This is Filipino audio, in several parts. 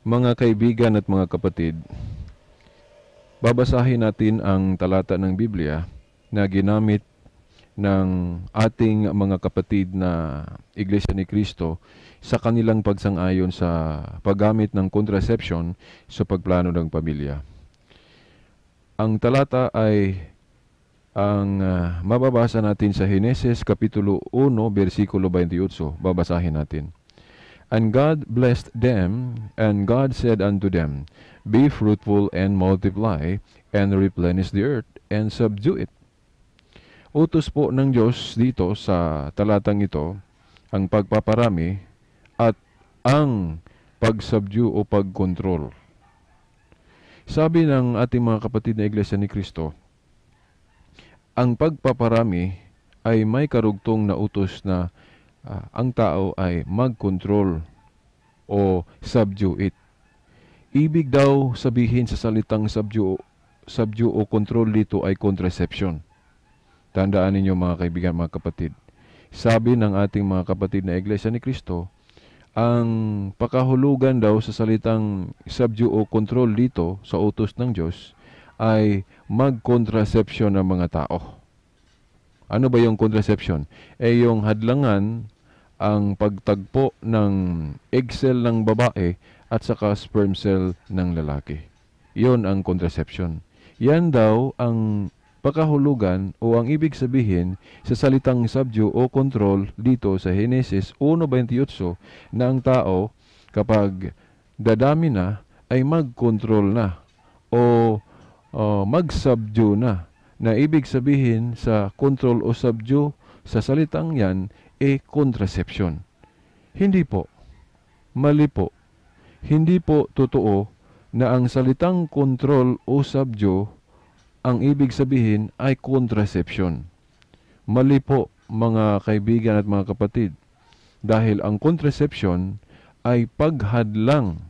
Mga kaibigan at mga kapatid, babasahin natin ang talata ng Biblia na ginamit ng ating mga kapatid na Iglesia ni Cristo sa kanilang pagsang-ayon sa paggamit ng contraception sa pagplano ng pamilya. Ang talata ay ang mababasa natin sa Heneses Kapitulo 1, versikulo 28. Babasahin natin. And God blessed them, and God said unto them, Be fruitful and multiply, and replenish the earth, and subdue it. Utos po ng Diyos dito sa talatang ito ang pagpaparami at ang pag-subdue o pag-control. Sabi ng ating mga kapatid na Iglesia ni Cristo, ang pagpaparami ay may karugtong na utos na ang tao ay mag-control o subdue it. Ibig daw sabihin sa salitang subdue o control dito ay contraception. Tandaan ninyo mga kaibigan, mga kapatid. Sabi ng ating mga kapatid na Iglesia ni Cristo, ang pakahulugan daw sa salitang subdue o control dito sa utos ng Diyos ay mag-contraception ng mga tao. Ano ba yung contraception? Yung hadlangan ang pagtagpo ng egg cell ng babae at saka sperm cell ng lalaki. Yon ang contraception. Yan daw ang pakahulugan o ang ibig sabihin sa salitang subdue o control dito sa Heneses 1:28 na ang tao kapag dadami na ay mag-control na o mag-subdue na. Na ibig sabihin sa control o subdue sa salitang yan contraception. Hindi po. Mali po. Hindi po totoo na ang salitang control o subdue ang ibig sabihin ay contraception. Mali po mga kaibigan at mga kapatid. Dahil ang contraception ay paghadlang.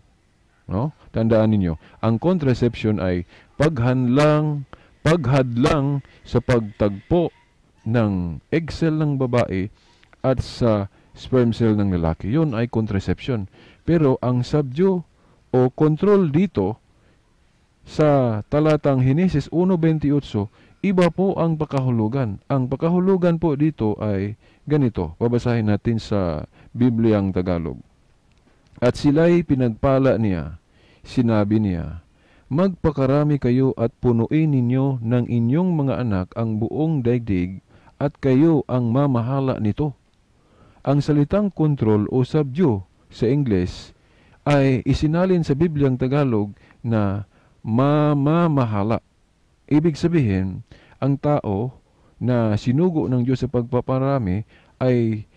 No? Tandaan ninyo, ang contraception ay paghadlang sa pagtagpo ng egg cell ng babae at sa sperm cell ng lalaki. Yun ay contraception. Pero ang subdue o control dito sa talatang Heneses 1:28, iba po ang pakahulugan. Ang pakahulugan po dito ay ganito. Babasahin natin sa Bibliang Tagalog. At sila'y pinagpala niya. Sinabi niya, Magpakarami kayo at punuin ninyo ng inyong mga anak ang buong daigdig at kayo ang mamahala nito. Ang salitang control o subdue sa Ingles ay isinalin sa Bibliang Tagalog na mamamahala. Ibig sabihin, ang tao na sinugo ng Diyos sa pagpaparami ay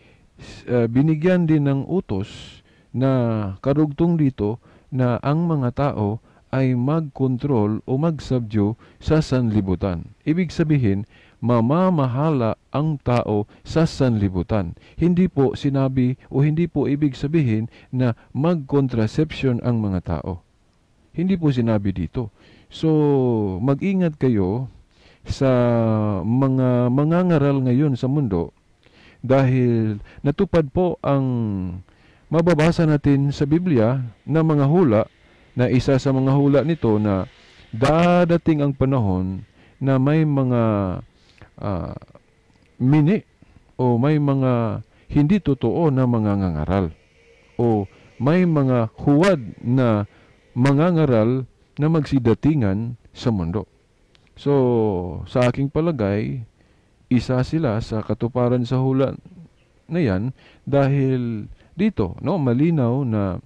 binigyan din ng utos na karugtong dito na ang mga tao ay mag-control o mag-subdue sa sanlibutan. Ibig sabihin, mamamahala ang tao sa sanlibutan. Hindi po sinabi o hindi po ibig sabihin na mag-contraception ang mga tao. Hindi po sinabi dito. So, mag-ingat kayo sa mga mangangaral ngayon sa mundo dahil natupad po ang mababasa natin sa Biblia na mga hula na isa sa mga hula nito na dadating ang panahon na may mga mini o may mga hindi totoo na mangangaral o may mga huwad na mangangaral na magsidatingan sa mundo. So, sa aking palagay, isa sila sa katuparan sa hula na yan dahil dito, malinaw na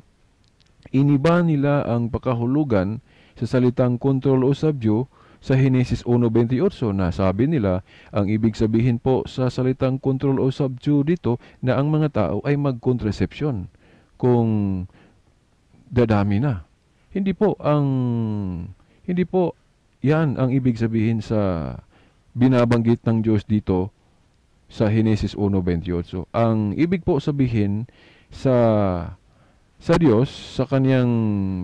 iniba nila ang pakahulugan sa salitang control o subdue sa Heneses 1:28 na sabi nila, ang ibig sabihin po sa salitang control o subdue dito na ang mga tao ay mag-contraception kung dadami na. Hindi po yan ang ibig sabihin sa binabanggit ng Diyos dito sa Heneses 1:28. Ang ibig po sabihin sa Diyos, sa kanyang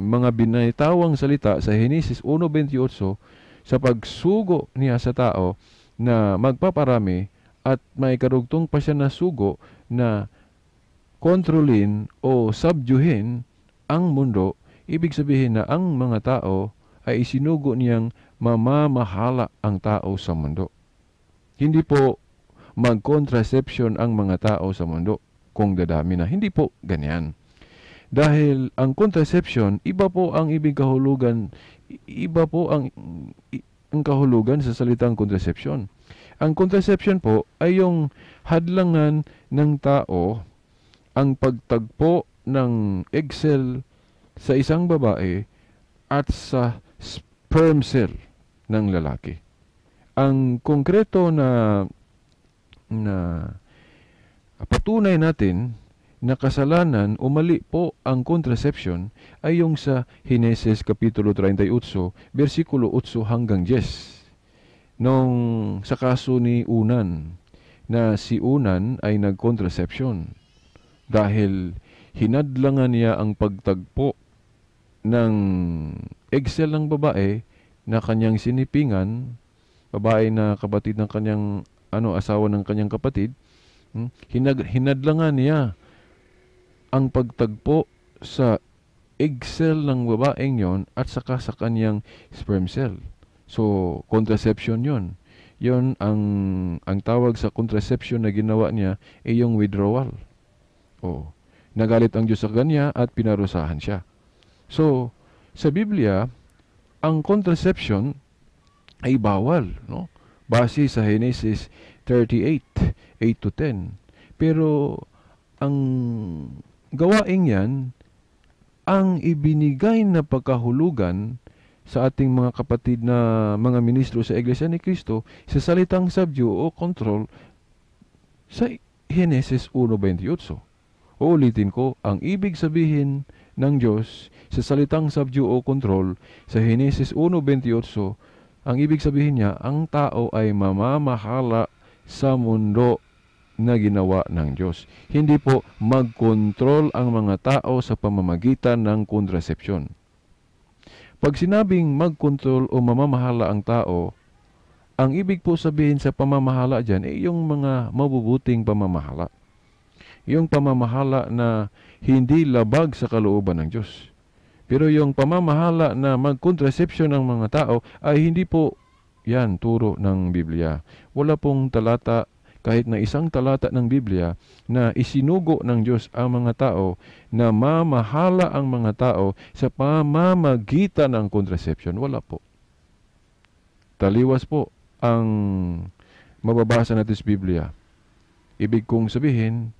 mga binitawang salita sa Heneses 1:28, sa pagsugo niya sa tao na magpaparami at may karugtong pa siya na sugo na kontrolin o subduhin ang mundo, ibig sabihin na ang mga tao ay isinugo niyang mamamahala ang tao sa mundo. Hindi po mag-contraception ang mga tao sa mundo kung dadami na. Hindi po ganyan. Dahil ang contraception, iba po ang ibig kahulugan, iba po ang kahulugan sa salitang contraception. Ang contraception po ay yung hadlangan ng tao ang pagtagpo ng egg cell sa isang babae at sa sperm cell ng lalaki. Ang konkreto na patunay natin na kasalanan o mali po ang contraception ay yung sa Heneses Kapitulo 38, versikulo 8 hanggang 10. Nung sa kaso ni Unan, na si Unan ay nag-contraception dahil hinadlangan niya ang pagtagpo ng egg cell ng babae na kanyang sinipingan, babae na kapatid ng kanyang asawa ng kanyang kapatid. Hinadlangan niya ang pagtagpo sa egg cell ng babaeng yon at saka sa kanyang sperm cell. So, contraception yon. Yon ang tawag sa contraception na ginawa niya ay yung withdrawal. Nagalit ang Diyos sa kanya at pinarusahan siya. So, sa Biblia, ang contraception ay bawal, no? Base sa Genesis 38, 8-10. Pero ang gawaing yan, ang ibinigay na pagkahulugan sa ating mga kapatid na mga ministro sa Iglesia ni Cristo sa salitang subdue o control sa Genesis 1:28. Uulitin ko, ang ibig sabihin ng Diyos sa salitang subdue o control sa Genesis 1:28, ang ibig sabihin niya, ang tao ay mamamahala sa mundo na ginawa ng Diyos. Hindi po mag-control ang mga tao sa pamamagitan ng contraception. Pag sinabing mag-control o mamamahala ang tao, ang ibig po sabihin sa pamamahala dyan ay yung mga mabubuting pamamahala. Yung pamamahala na hindi labag sa kalooban ng Diyos. Pero yung pamamahala na mag-contraception ng mga tao ay hindi po yan turo ng Biblia. Wala pong talata, kahit na isang talata ng Biblia na isinugo ng Diyos ang mga tao na mamahala ang mga tao sa pamamagitan ng contraception. Wala po. Taliwas po ang mababasa natin sa Biblia. Ibig kong sabihin,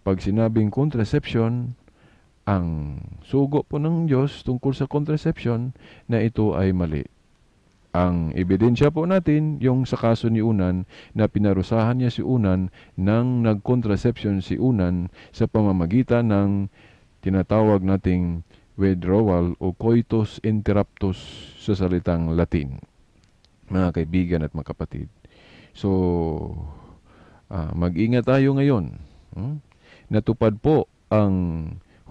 pag sinabing contraception, ang sugo po ng Diyos tungkol sa contraception na ito ay mali. Ang ebidensya po natin, yung sa kaso ni Unan, na pinarusahan niya si Unan nang nag-contraception si Unan sa pamamagitan ng tinatawag nating withdrawal o coitus interruptus sa salitang Latin. Mga kaibigan at mga kapatid. So, mag-ingat tayo ngayon. Natupad po ang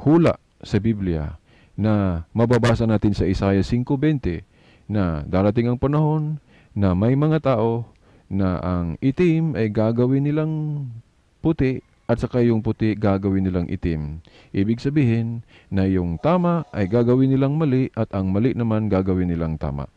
hula sa Biblia na mababasa natin sa Isaiah 5:20 na darating ang panahon na may mga tao na ang itim ay gagawin nilang puti at saka yung puti gagawin nilang itim. Ibig sabihin na yung tama ay gagawin nilang mali at ang mali naman gagawin nilang tama.